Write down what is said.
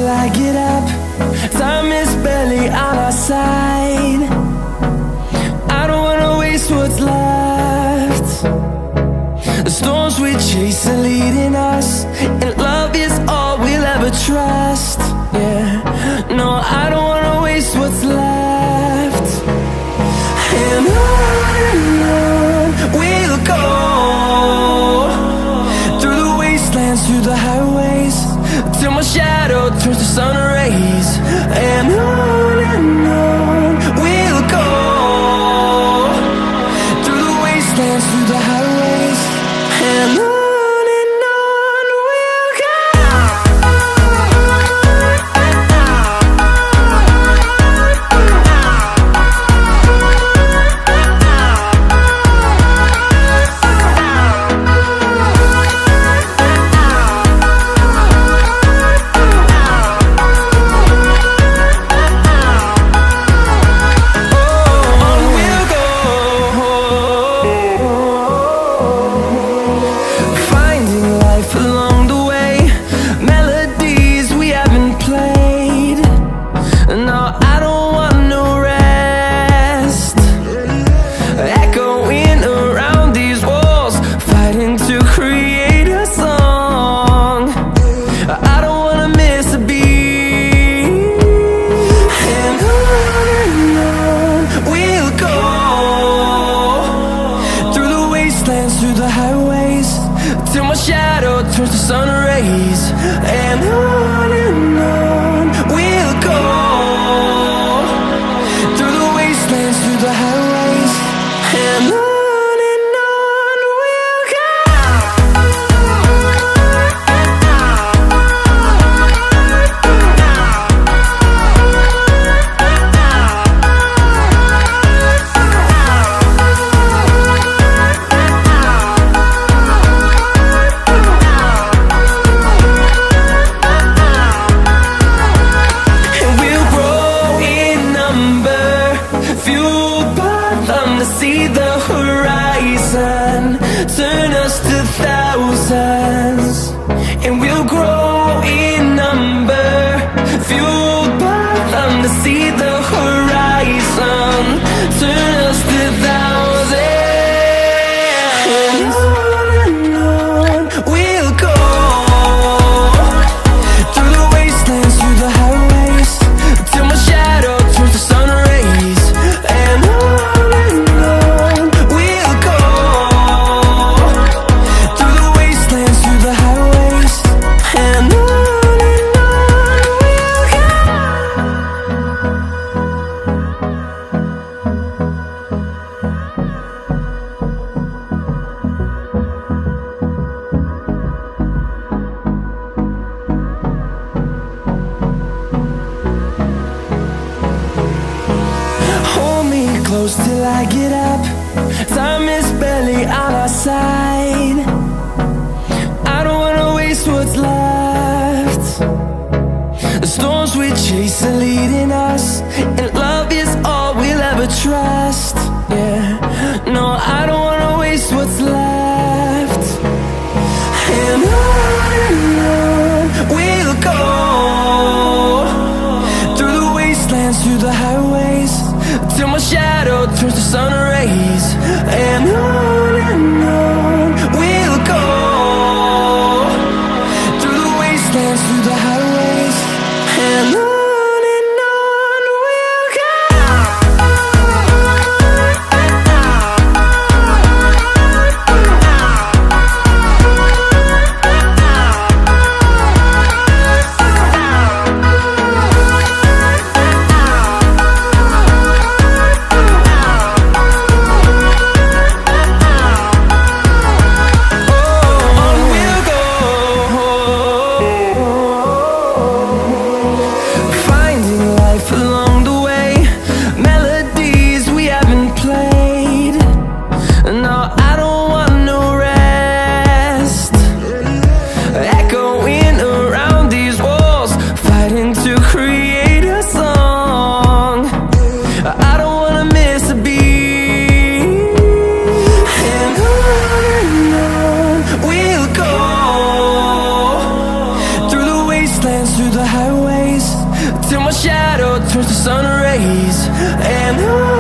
till I get up. Time is barely on our side. I don't wanna waste what's left. The storms we chase are leading us, and love is all we'll ever trust. Yeah, no, I don't wanna waste what's left. And on we'll go, through the wastelands, through the highways, till my shadow turns to sun rays. And on we'll go, through the wastelands, through the highways, and on we'll go. Through the highways, till my shadow turns to sun rays. And on we'll go, through the wastelands, through the highways, and on we'll go. See the horizon, turn us to thousands, and we'll grow in number, fueled by them. To see the horizon, turn us to thousands, and on we'll go, through the wastelands, through the highways, till my shadow turns to sun rays. And close till I get up. Time is barely on our side. I don't wanna waste what's left. The storms we chase are leading us, and love is all we'll ever trust. Yeah, no, I don't wanna waste what's left. And on we'll go, through the wastelands, through the highways, till my shadow turns to sun rays. And on we'll go, through the wastelands, through the highways, and on. shadow turns to sun rays, and